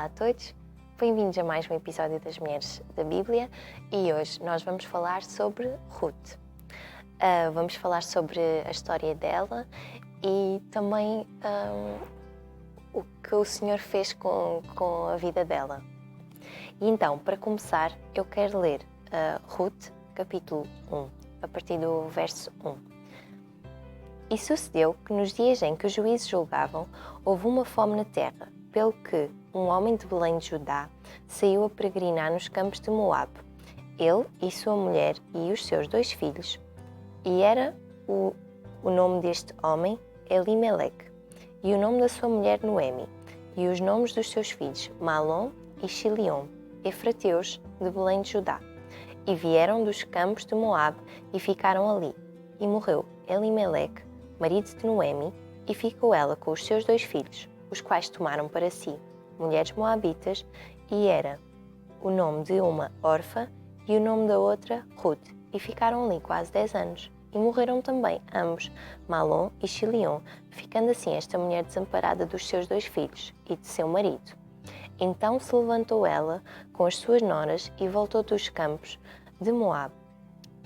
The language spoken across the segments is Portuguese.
Olá a todos, bem-vindos a mais um episódio das Mulheres da Bíblia e hoje nós vamos falar sobre Ruth. Vamos falar sobre a história dela e também o que o Senhor fez com a vida dela. E então, para começar, eu quero ler Ruth, capítulo 1, a partir do verso 1. E sucedeu que nos dias em que os juízes julgavam, houve uma fome na terra, pelo que um homem de Belém de Judá saiu a peregrinar nos campos de Moabe, ele e sua mulher e os seus 2 filhos. E era o nome deste homem Elimeleque, e o nome da sua mulher Noemi, e os nomes dos seus filhos Malom e Chiliom, efrateus de Belém de Judá. E vieram dos campos de Moabe e ficaram ali. E morreu Elimeleque, marido de Noemi, e ficou ela com os seus 2 filhos, os quais tomaram para si mulheres moabitas, e era o nome de uma Orfa e o nome da outra Ruth, e ficaram ali quase 10 anos. E morreram também ambos, Malom e Chiliom, ficando assim esta mulher desamparada dos seus 2 filhos e de seu marido. Então se levantou ela com as suas noras e voltou dos campos de Moabe.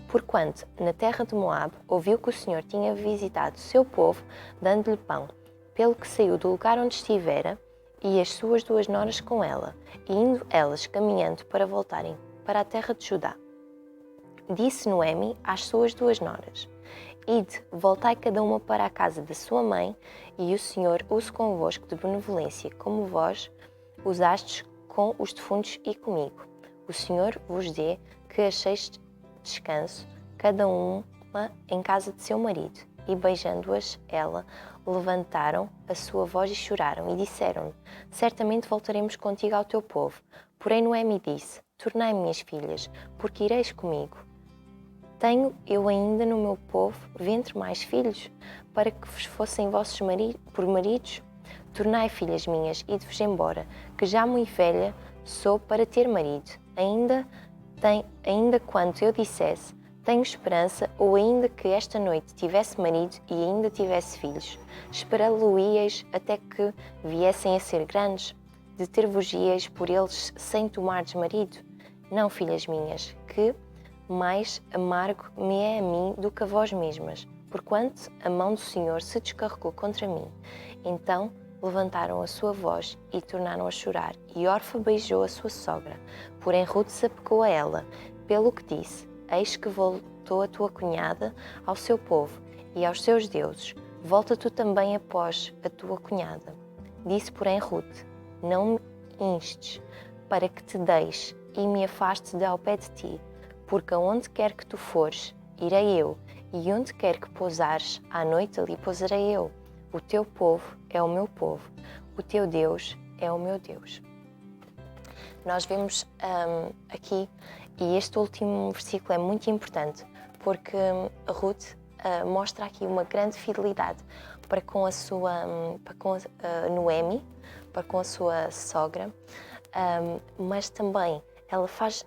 Porquanto na terra de Moabe ouviu que o Senhor tinha visitado o seu povo, dando-lhe pão, pelo que saiu do lugar onde estivera, e as suas 2 noras com ela, e indo elas caminhando para voltarem para a terra de Judá. Disse Noemi às suas 2 noras: Ide, voltai cada uma para a casa da sua mãe, e o Senhor use convosco de benevolência, como vós usastes com os defuntos e comigo. O Senhor vos dê que acheis descanso, cada uma em casa de seu marido. E beijando-as ela, levantaram a sua voz e choraram, e disseram-lhe: Certamente voltaremos contigo ao teu povo. Porém Noemi disse: Tornai-me minhas filhas, porque ireis comigo. Tenho eu ainda no meu povo ventre mais filhos, para que vos fossem vossos por maridos? Tornai, filhas minhas, ide-vos embora, que já muito velha sou para ter marido. Ainda quanto eu dissesse, tenho esperança, ou ainda que esta noite tivesse marido e ainda tivesse filhos, esperá-lo-íeis até que viessem a ser grandes, de ter-vos-íeis por eles sem tomardes marido? Não, filhas minhas, que mais amargo me é a mim do que a vós mesmas, porquanto a mão do Senhor se descarregou contra mim. Então levantaram a sua voz e tornaram a chorar, e Orfa beijou a sua sogra. Porém Ruth se apegou a ela, pelo que disse: Eis que voltou a tua cunhada ao seu povo e aos seus deuses. Volta tu também após a tua cunhada. Disse, porém, Ruth: Não me instes, para que te deixe e me afaste de ao pé de ti, porque aonde quer que tu fores, irei eu, e onde quer que pousares, à noite ali pousarei eu. O teu povo é o meu povo, o teu Deus é o meu Deus. Nós vemos aqui, e este último versículo é muito importante, porque Ruth mostra aqui uma grande fidelidade para com a Noemi, para com a sua sogra, mas também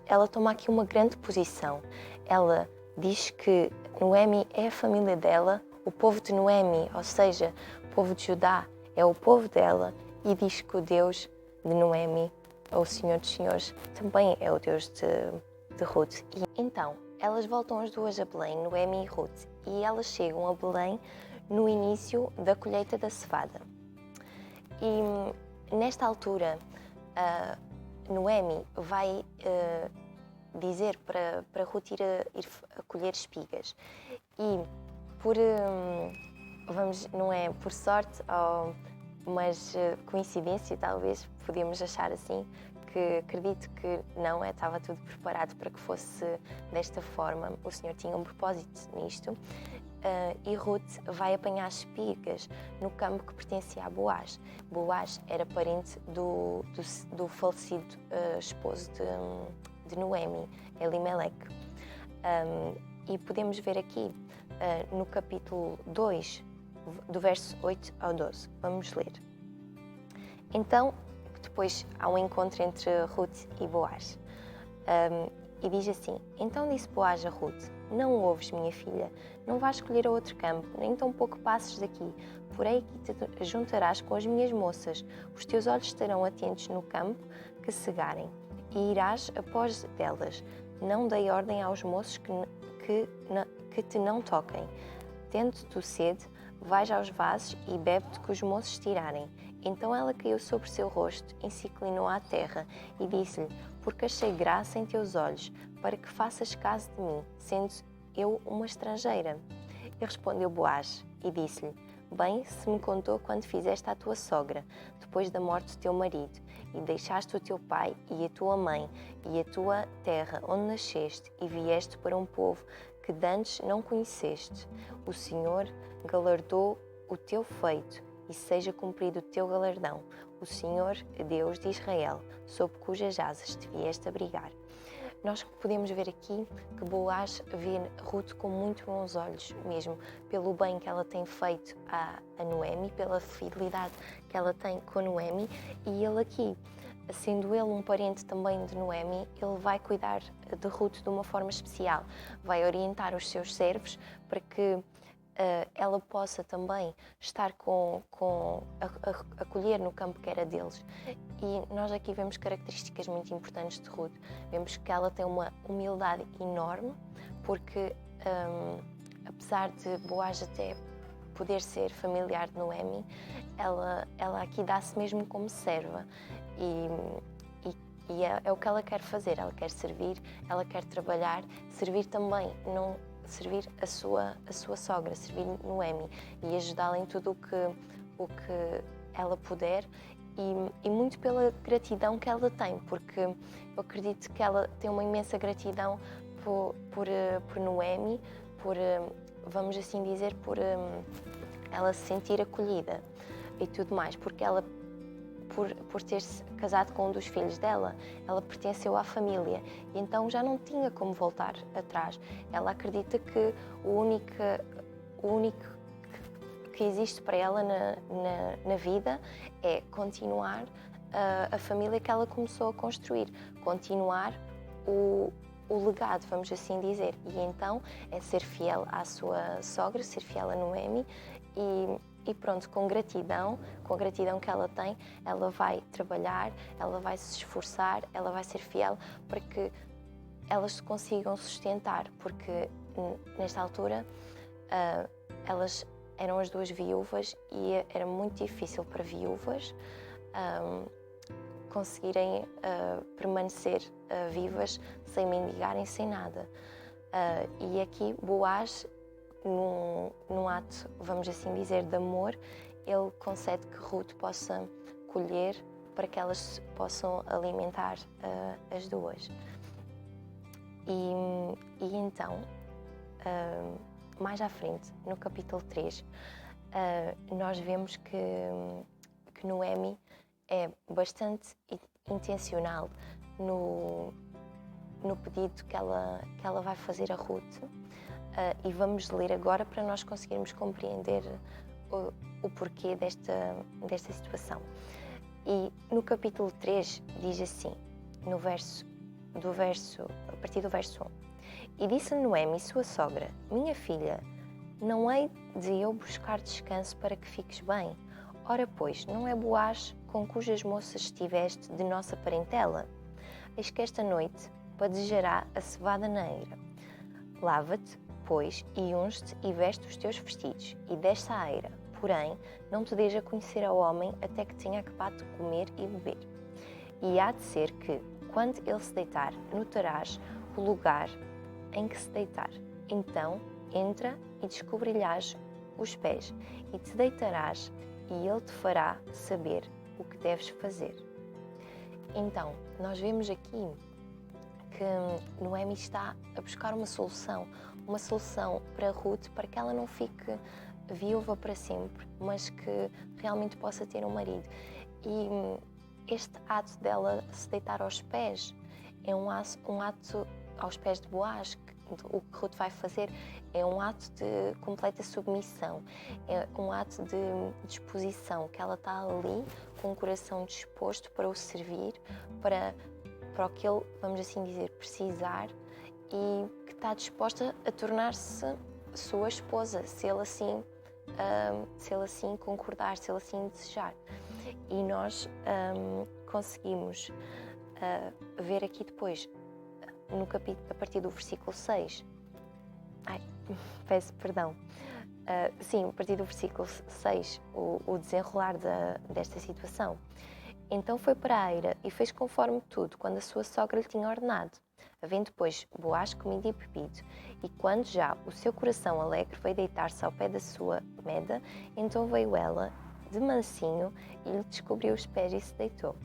ela toma aqui uma grande posição. Ela diz que Noemi é a família dela, o povo de Noemi, ou seja, o povo de Judá é o povo dela, e diz que o Deus de Noemi, o Senhor dos Senhores, também é o Deus de Ruth. E então, elas voltam as 2 a Belém, Noemi e Ruth, e elas chegam a Belém no início da colheita da cevada. E nesta altura, Noemi vai dizer para Ruth ir a colher espigas. E não é por sorte, mas coincidência, talvez, podemos achar assim, que acredito que não, estava tudo preparado para que fosse desta forma. O Senhor tinha um propósito nisto. E Ruth vai apanhar espigas no campo que pertencia a Boaz. Boaz era parente do falecido esposo de Noemi, Elimeleque. E podemos ver aqui no capítulo 2, do verso 8 ao 12. Vamos ler. Então, depois há um encontro entre Ruth e Boaz. E diz assim: Então disse Boaz a Ruth: não ouves, minha filha, não vás escolher a outro campo, nem tão pouco passes daqui, porém aqui te juntarás com as minhas moças, os teus olhos estarão atentos no campo que segarem, e irás após delas. Não dei ordem aos moços que te não toquem. Tendo tu sede, vais aos vasos e bebe-te que os moços tirarem. Então ela caiu sobre o seu rosto e se inclinou à terra e disse-lhe: porque achei graça em teus olhos, para que faças caso de mim, sendo eu uma estrangeira. E respondeu Boaz e disse-lhe: bem se me contou quando fizeste à tua sogra, depois da morte do teu marido, e deixaste o teu pai e a tua mãe e a tua terra onde nasceste, e vieste para um povo que dantes não conheceste. O Senhor galardou o teu feito, e seja cumprido o teu galardão. O Senhor, Deus de Israel, sob cujas asas te vieste abrigar. Nós podemos ver aqui que Boaz vê Ruth com muito bons olhos, mesmo pelo bem que ela tem feito a Noemi, pela fidelidade que ela tem com a Noemi, e ele aqui, sendo ele um parente também de Noemi, ele vai cuidar de Ruth de uma forma especial, vai orientar os seus servos para que ela possa também estar a colher no campo que era deles. E nós aqui vemos características muito importantes de Ruth. Vemos que ela tem uma humildade enorme, porque apesar de Boaz até poder ser familiar de Noemi, ela aqui dá-se mesmo como serva. E é o que ela quer fazer, ela quer servir, ela quer trabalhar, servir também, não servir a sua sogra, servir Noemi e ajudá-la em tudo o que ela puder e muito pela gratidão que ela tem, porque eu acredito que ela tem uma imensa gratidão por Noemi, vamos assim dizer, por ela se sentir acolhida e tudo mais, porque ela por ter-se casado com um dos filhos dela, ela pertenceu à família e então já não tinha como voltar atrás. Ela acredita que o único que existe para ela na vida é continuar a família que ela começou a construir, continuar o legado, vamos assim dizer. E então é ser fiel à sua sogra, ser fiel a Noemi e pronto, com a gratidão que ela tem, ela vai trabalhar, ela vai se esforçar, ela vai ser fiel para que elas se consigam sustentar, porque nesta altura elas eram as duas viúvas e era muito difícil para viúvas conseguirem permanecer vivas sem mendigarem, sem nada. E aqui Boaz, num ato, vamos assim dizer, de amor, ele concede que Ruth possa colher para que elas se possam alimentar as duas. E então, mais à frente, no capítulo 3, nós vemos que Noemi é bastante intencional no pedido que ela vai fazer a Ruth. E vamos ler agora para nós conseguirmos compreender o porquê desta situação. E no capítulo 3 diz assim, a partir do verso 1. E disse Noemi, sua sogra: minha filha, não hei de eu buscar descanso para que fiques bem? Ora, pois, não é Boaz com cujas moças estiveste de nossa parentela? Eis que esta noite padejará a cevada na eira. Lava-te, pois, e unge-te e veste os teus vestidos, e desce à eira. Porém, não te deixa conhecer ao homem até que tenha acabado de comer e beber. E há de ser que, quando ele se deitar, notarás o lugar em que se deitar. Então, entra e descobrirás os pés, e te deitarás, e ele te fará saber o que deves fazer. Então, nós vemos aqui que Noemi está a buscar uma solução para Ruth, para que ela não fique viúva para sempre, mas que realmente possa ter um marido. E este ato dela se deitar aos pés é um ato aos pés de Boaz. O que Ruth vai fazer é um ato de completa submissão, é um ato de disposição, que ela está ali com o coração disposto para o servir, para o que ele, vamos assim dizer, precisar, e que está disposta a tornar-se sua esposa, se ele assim concordar, se ele assim desejar. E nós conseguimos ver aqui depois, no capítulo, a partir do versículo 6. Peço perdão. Sim, a partir do versículo 6, o desenrolar desta situação. Então foi para a eira e fez conforme tudo, quando a sua sogra lhe tinha ordenado. Havendo, pois, Boaz comido e bebido, e quando já o seu coração alegre veio deitar-se ao pé da sua meda, então veio ela, de mansinho, e lhe descobriu os pés e se deitou.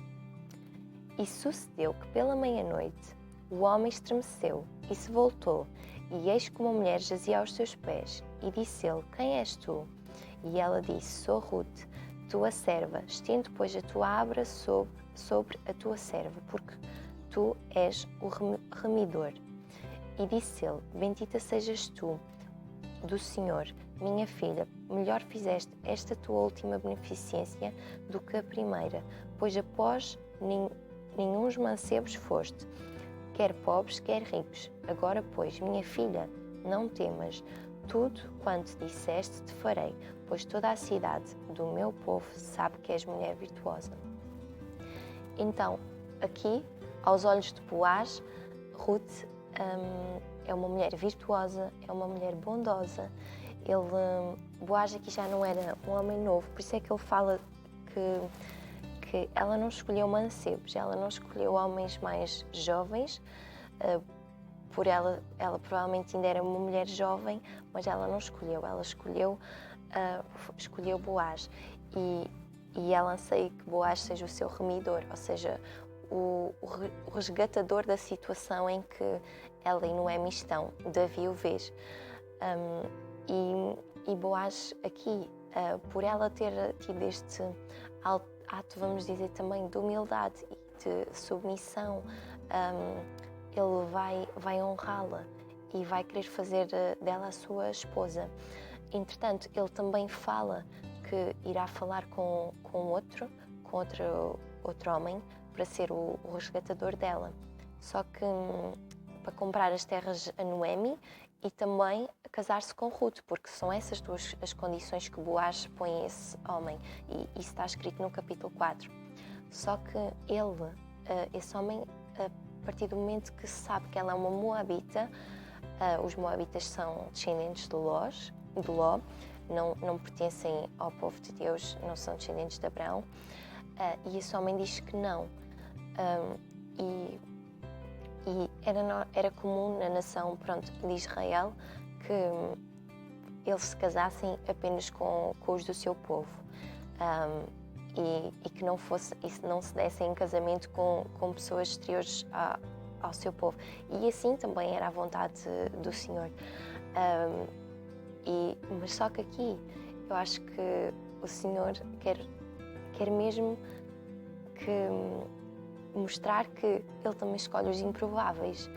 E sucedeu que pela meia-noite o homem estremeceu e se voltou, e eis que uma mulher jazia aos seus pés, e disse-lhe: Quem és tu? E ela disse: Sou Ruth, tua serva, estende, pois, a tua abra sobre a tua serva, porque tu és o remidor. E disse-lhe: Bendita sejas tu do Senhor, minha filha, melhor fizeste esta tua última beneficência do que a primeira, pois após nenhuns mancebos foste, quer pobres, quer ricos. Agora, pois, minha filha, não temas, tudo quanto disseste te farei, pois toda a cidade do meu povo sabe que és mulher virtuosa. Então, aqui, aos olhos de Boaz, Ruth é uma mulher virtuosa, é uma mulher bondosa. Boaz aqui já não era um homem novo, por isso é que ele fala que ela não escolheu mancebos, ela não escolheu homens mais jovens, por ela provavelmente ainda era uma mulher jovem, mas ela não escolheu, ela escolheu Boaz, e ela anseia que Boaz seja o seu remidor, ou seja, o resgatador da situação em que ela e Noemi estão, da viuvez. E Boaz aqui, por ela ter tido este ato, vamos dizer também, de humildade e de submissão, ele vai honrá-la e vai querer fazer dela a sua esposa. Entretanto, ele também fala que irá falar com outro homem para ser o resgatador dela. Só que para comprar as terras a Noemi e também casar-se com Ruth, porque são essas duas as condições que Boaz põe a esse homem, e isso está escrito no capítulo 4. Só que esse homem, a partir do momento que se sabe que ela é uma moabita, os moabitas são descendentes de Ló, não pertencem ao povo de Deus, não são descendentes de Abraão, e esse homem diz que não. E era comum na nação de Israel que eles se casassem apenas com os do seu povo, e que não se dessem em casamento com pessoas exteriores ao seu povo. E assim também era a vontade do Senhor. Mas só que aqui eu acho que o Senhor quer mesmo mostrar que Ele também escolhe os improváveis,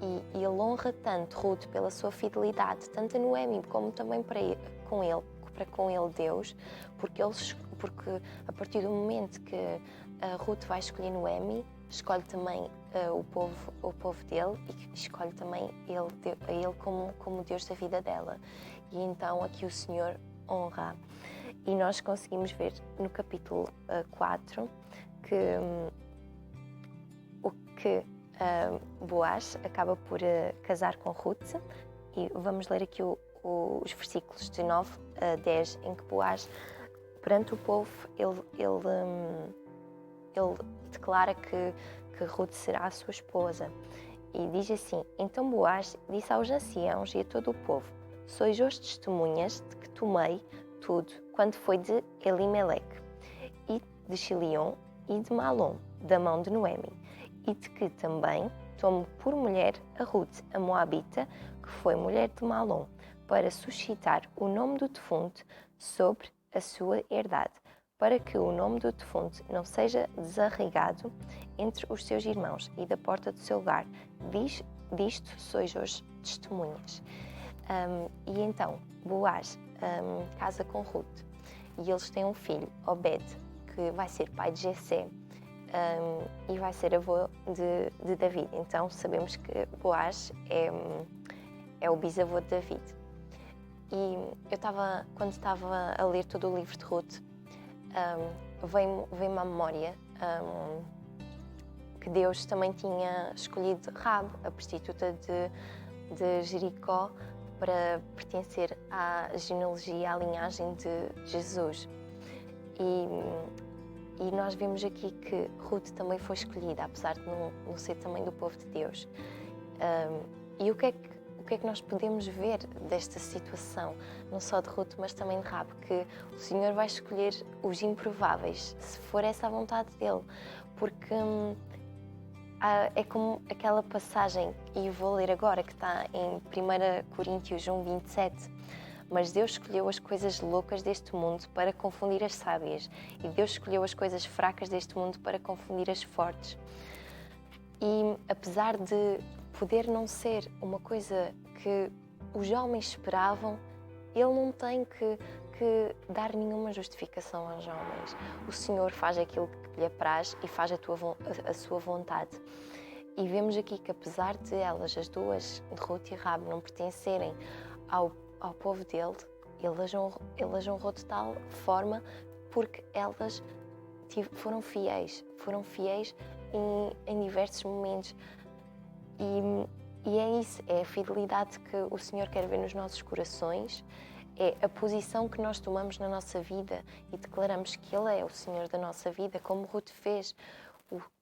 e Ele honra tanto Ruth pela sua fidelidade, tanto a Noemi como também para com ele Deus, porque a partir do momento que a Ruth vai escolher Noemi, escolhe também o povo dele, e escolhe também ele como Deus da vida dela. E então aqui o Senhor honra. E nós conseguimos ver no capítulo 4 que Boaz acaba por casar com Ruth, e vamos ler aqui os versículos de 9 a 10, em que Boaz, perante o povo, ele declara que Ruth será a sua esposa. E diz assim: Então Boaz disse aos anciãos e a todo o povo: Sois hoje testemunhas de que tomei tudo quando foi de Elimeleque, e de Chilion e de Malom, da mão de Noemi, e de que também tomo por mulher a Ruth, a Moabita, que foi mulher de Malom, para suscitar o nome do defunto sobre a sua herdade, para que o nome do defunto não seja desarraigado entre os seus irmãos, e da porta do seu lugar. Disto sois hoje testemunhas. E então Boaz casa com Ruth, e eles têm um filho, Obed, que vai ser pai de Jessé, e vai ser avô de David. Então sabemos que Boaz é o bisavô de David. E quando estava a ler todo o livro de Ruth, veio-me à memória que Deus também tinha escolhido Raab, a prostituta de Jericó, para pertencer à genealogia, à linhagem de Jesus. E nós vemos aqui que Ruth também foi escolhida, apesar de não ser também do povo de Deus. E o que é que nós podemos ver desta situação, não só de Ruth, mas também de Raab, que o Senhor vai escolher os improváveis, se for essa a vontade dele, porque é como aquela passagem, e vou ler agora, que está em 1 Coríntios 1:27. Mas Deus escolheu as coisas loucas deste mundo para confundir as sábias, e Deus escolheu as coisas fracas deste mundo para confundir as fortes. E apesar de poder não ser uma coisa que os homens esperavam, Ele não tem que dar nenhuma justificação aos homens. O Senhor faz aquilo que lhe apraz e faz a sua vontade. E vemos aqui que apesar de elas, as duas, Ruth e Raab, não pertencerem ao povo dele, ele as honrou de tal forma porque elas foram fiéis em diversos momentos. E é isso, é a fidelidade que o Senhor quer ver nos nossos corações, é a posição que nós tomamos na nossa vida e declaramos que Ele é o Senhor da nossa vida, como Ruth fez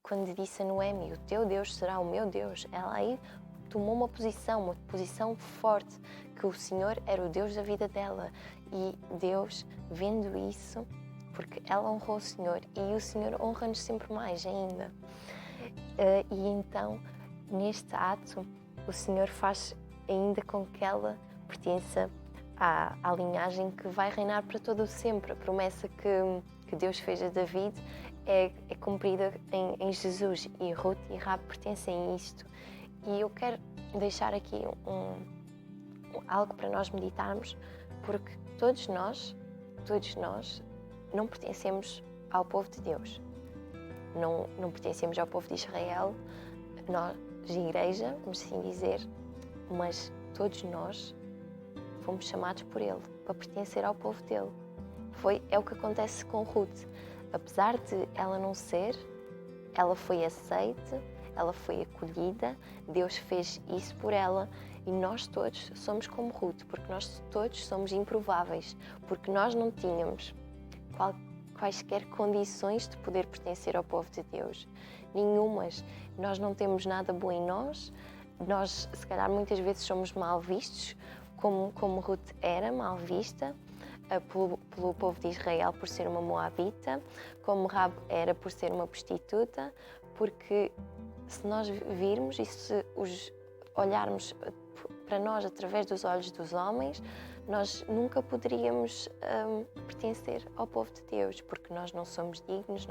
quando disse a Noemi: o teu Deus será o meu Deus. Ela aí tomou uma posição forte, que o Senhor era o Deus da vida dela. E Deus, vendo isso, porque ela honrou o Senhor, e o Senhor honra-nos sempre mais ainda. E então, neste ato, o Senhor faz ainda com que ela pertença à linhagem que vai reinar para todo o sempre. A promessa que Deus fez a David é cumprida em Jesus, e Ruth e Raab pertencem a isto. E eu quero deixar aqui algo para nós meditarmos, porque todos nós não pertencemos ao povo de Deus. Não pertencemos ao povo de Israel, nós, igreja, vamos assim dizer, mas todos nós fomos chamados por Ele para pertencer ao povo dele. É o que acontece com Ruth. Apesar de ela não ser, ela foi aceite, ela foi acolhida, Deus fez isso por ela, e nós todos somos como Ruth, porque nós todos somos improváveis, porque nós não tínhamos quaisquer condições de poder pertencer ao povo de Deus. Nenhumas. Nós não temos nada bom em nós. Nós, se calhar, muitas vezes somos mal vistos, como Ruth era mal vista pelo povo de Israel por ser uma moabita, como Raab era por ser uma prostituta, porque se nós virmos e se olharmos para nós através dos olhos dos homens, nós nunca poderíamos pertencer ao povo de Deus, porque nós não somos dignos,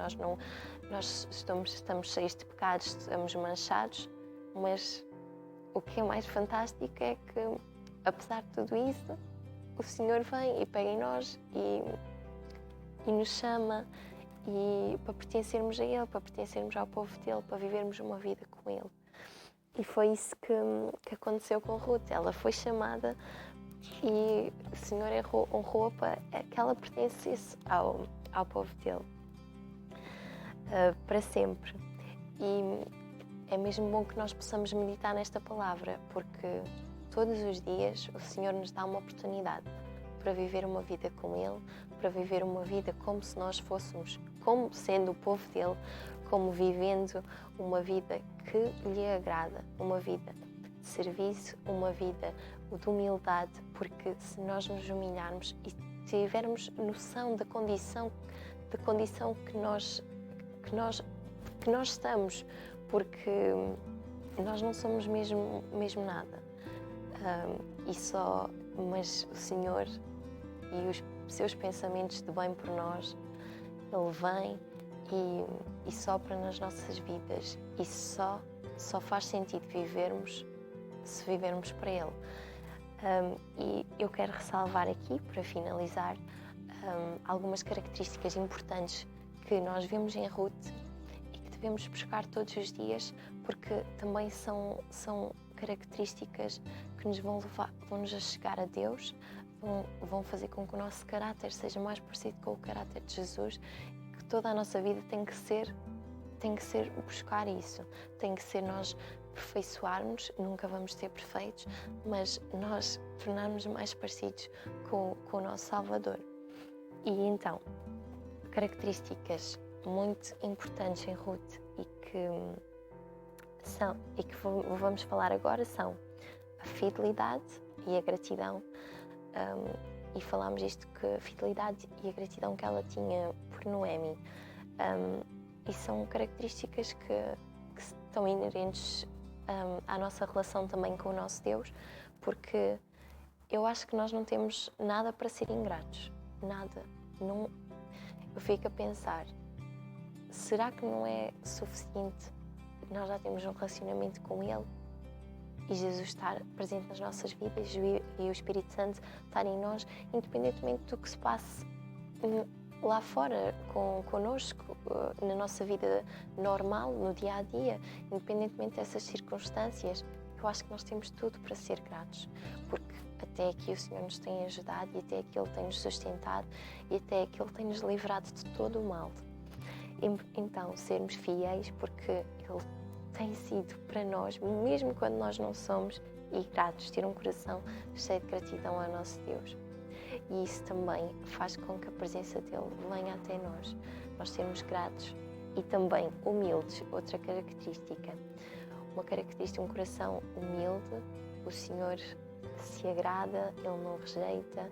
nós estamos cheios de pecados, estamos manchados, mas o que é mais fantástico é que, apesar de tudo isso, o Senhor vem e pega em nós e nos chama para pertencermos a Ele, para pertencermos ao povo dEle, para vivermos uma vida com Ele. E foi isso que aconteceu com Ruth. Ela foi chamada e o Senhor honrou para que ela pertencesse ao povo dEle para sempre. E é mesmo bom que nós possamos meditar nesta palavra, porque todos os dias o Senhor nos dá uma oportunidade para viver uma vida com Ele, para viver uma vida como se nós fôssemos, como sendo o povo dEle, como vivendo uma vida que lhe agrada, uma vida de serviço, uma vida de humildade, porque se nós nos humilharmos e tivermos noção da condição que nós estamos, porque nós não somos mesmo nada. Mas o Senhor e os seus pensamentos de bem por nós, Ele vem e sopra nas nossas vidas, e só faz sentido vivermos se vivermos para Ele. E eu quero ressalvar aqui, para finalizar, algumas características importantes que nós vemos em Ruth e que devemos buscar todos os dias porque também são características que nos vão-nos a chegar a Deus, vão fazer com que o nosso caráter seja mais parecido com o caráter de Jesus, que toda a nossa vida tem que ser buscar isso, tem que ser nós aperfeiçoarmos, nunca vamos ser perfeitos, mas nós tornarmos mais parecidos com o nosso Salvador. E então, características muito importantes em Ruth e que vamos falar agora são a fidelidade e a gratidão. E falámos isto, que a fidelidade e a gratidão que ela tinha por Noemi. E são características que estão inerentes à nossa relação também com o nosso Deus, porque eu acho que nós não temos nada para ser ingratos. Nada. Não, eu fico a pensar, será que não é suficiente nós já temos um relacionamento com Ele e Jesus estar presente nas nossas vidas e o Espírito Santo estar em nós, independentemente do que se passe lá fora connosco, na nossa vida normal, no dia-a-dia, independentemente dessas circunstâncias? Eu acho que nós temos tudo para ser gratos, porque até aqui o Senhor nos tem ajudado e até aqui Ele tem-nos sustentado e até aqui Ele tem-nos livrado de todo o mal. Então, sermos fiéis, porque Ele tem sido para nós, mesmo quando nós não somos, e gratos, ter um coração cheio de gratidão ao nosso Deus. E isso também faz com que a presença dele venha até nós sermos gratos e também humildes, outra característica. Uma característica, um coração humilde, o Senhor se agrada, Ele não rejeita,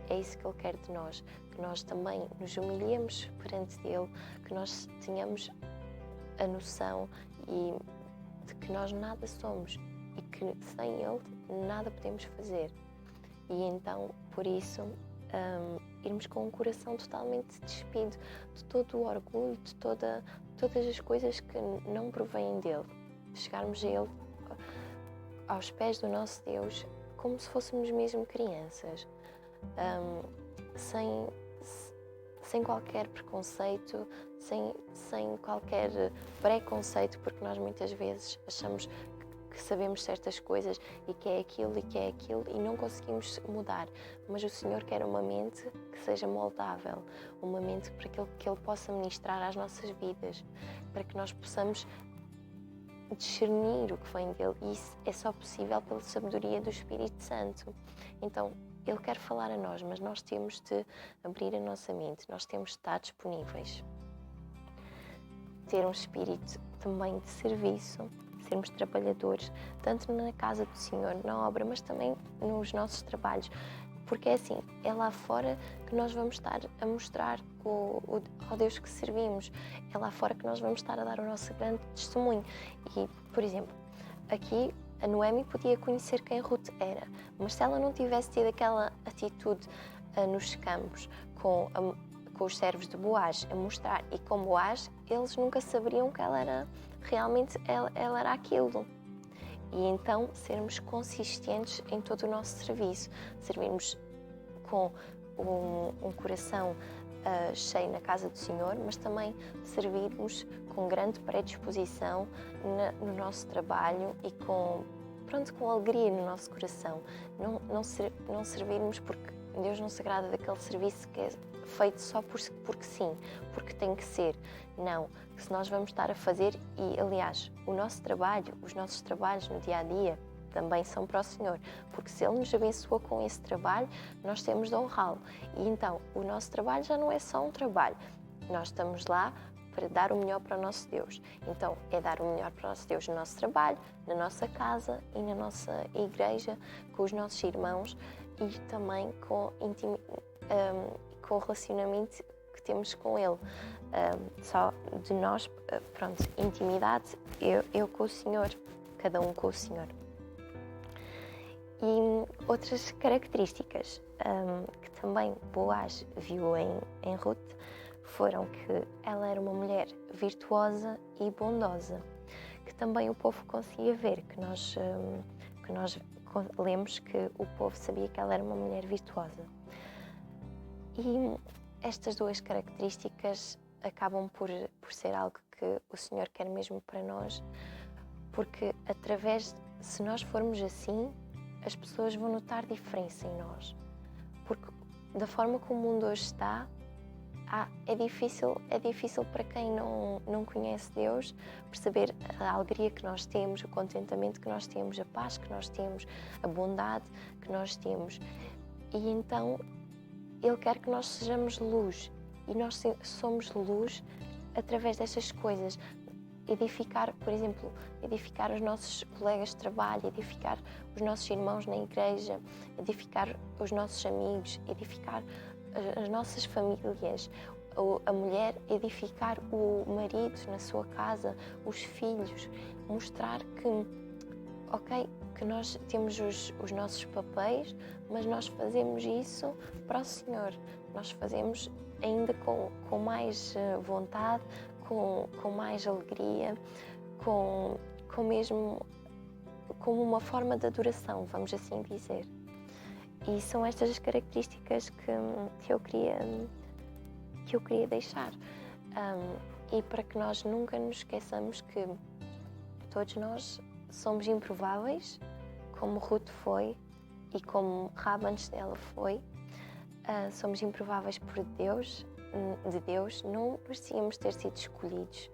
é isso que Ele quer de nós, que nós também nos humilhemos perante Ele, que nós tenhamos a noção de que nós nada somos e que sem Ele nada podemos fazer. E então, por isso, irmos com um coração totalmente despido de todo o orgulho, de todas as coisas que não provêm dele. Chegarmos a Ele, aos pés do nosso Deus, como se fôssemos mesmo crianças, sem qualquer preconceito, sem qualquer preconceito, porque nós muitas vezes achamos que sabemos certas coisas e que é aquilo e não conseguimos mudar, mas o Senhor quer uma mente que seja moldável, uma mente para que Ele possa ministrar às nossas vidas, para que nós possamos discernir o que vem dele, e isso é só possível pela sabedoria do Espírito Santo. Então, Ele quer falar a nós, mas nós temos de abrir a nossa mente, nós temos de estar disponíveis. Ter um espírito também de serviço, sermos trabalhadores, tanto na casa do Senhor, na obra, mas também nos nossos trabalhos. Porque é assim, é lá fora que nós vamos estar a mostrar ao Deus que servimos. É lá fora que nós vamos estar a dar o nosso grande testemunho. E, por exemplo, aqui a Noemi podia conhecer quem Ruth era, mas se ela não tivesse tido aquela atitude nos campos, com os servos de Boaz a mostrar, e com Boaz, eles nunca saberiam que ela era realmente ela era aquilo. E então sermos consistentes em todo o nosso serviço, servirmos com um coração cheio na casa do Senhor, mas também servirmos com grande predisposição no nosso trabalho e com alegria no nosso coração. Não servirmos porque Deus não se agrada daquele serviço que é feito só porque sim, porque tem que ser. Não, se nós vamos estar a fazer, e aliás, os nossos trabalhos no dia-a-dia também são para o Senhor, porque se Ele nos abençoou com esse trabalho, nós temos de honrá-lo. E então, o nosso trabalho já não é só um trabalho, nós estamos lá para dar o melhor para o nosso Deus. Então, é dar o melhor para o nosso Deus no nosso trabalho, na nossa casa e na nossa igreja, com os nossos irmãos e também com o relacionamento que temos com Ele. Só de nós, intimidade, eu com o Senhor, cada um com o Senhor. E outras características que também Boaz viu em Ruth foram que ela era uma mulher virtuosa e bondosa, que também o povo conseguia ver, que nós lemos que o povo sabia que ela era uma mulher virtuosa. E estas duas características acabam por ser algo que o Senhor quer mesmo para nós, porque se nós formos assim, as pessoas vão notar diferença em nós. Porque da forma como o mundo hoje está, é difícil para quem não conhece Deus perceber a alegria que nós temos, o contentamento que nós temos, a paz que nós temos, a bondade que nós temos. E então Ele quer que nós sejamos luz, e nós somos luz através destas coisas. Edificar, por exemplo, edificar os nossos colegas de trabalho, edificar os nossos irmãos na igreja, edificar os nossos amigos, edificar as nossas famílias, a mulher edificar o marido na sua casa, os filhos, mostrar que nós temos os nossos papéis, mas nós fazemos isso para o Senhor. Nós fazemos ainda com mais vontade, com mais alegria, mesmo como uma forma de adoração, vamos assim dizer. E são estas as características que eu queria deixar. E para que nós nunca nos esqueçamos que todos nós somos improváveis, como Ruth foi e como Raba antes dela foi. Somos improváveis de Deus, não merecíamos ter sido escolhidos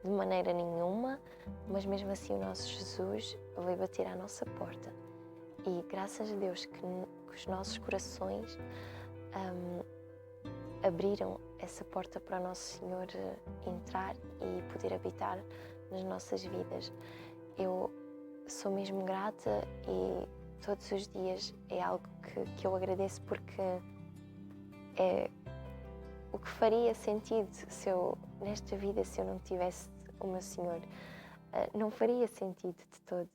de maneira nenhuma, mas mesmo assim o nosso Jesus veio bater à nossa porta. E graças a Deus que os nossos corações abriram essa porta para o nosso Senhor entrar e poder habitar nas nossas vidas. Eu sou mesmo grata e todos os dias é algo que eu agradeço, porque é o que faria sentido nesta vida se eu não tivesse o meu Senhor. Não faria sentido de todo.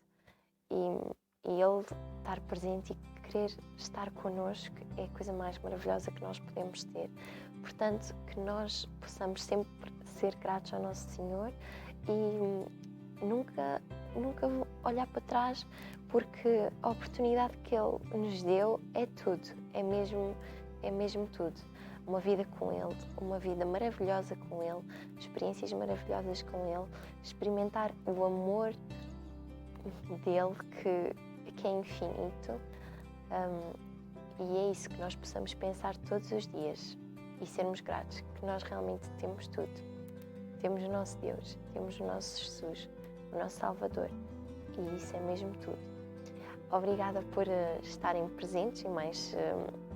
E Ele estar presente e querer estar connosco é a coisa mais maravilhosa que nós podemos ter. Portanto, que nós possamos sempre ser gratos ao nosso Senhor e nunca olhar para trás, porque a oportunidade que Ele nos deu é tudo, é mesmo tudo. Uma vida com Ele, uma vida maravilhosa com Ele, experiências maravilhosas com Ele, experimentar o amor dele que é infinito. E é isso que nós possamos pensar todos os dias e sermos gratos, que nós realmente temos tudo. Temos o nosso Deus, temos o nosso Jesus, o nosso Salvador, e isso é mesmo tudo. Obrigada por estarem presentes em mais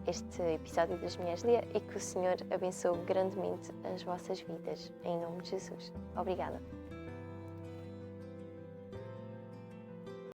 este episódio das Mulheres de Lia, e que o Senhor abençoe grandemente as vossas vidas, em nome de Jesus. Obrigada.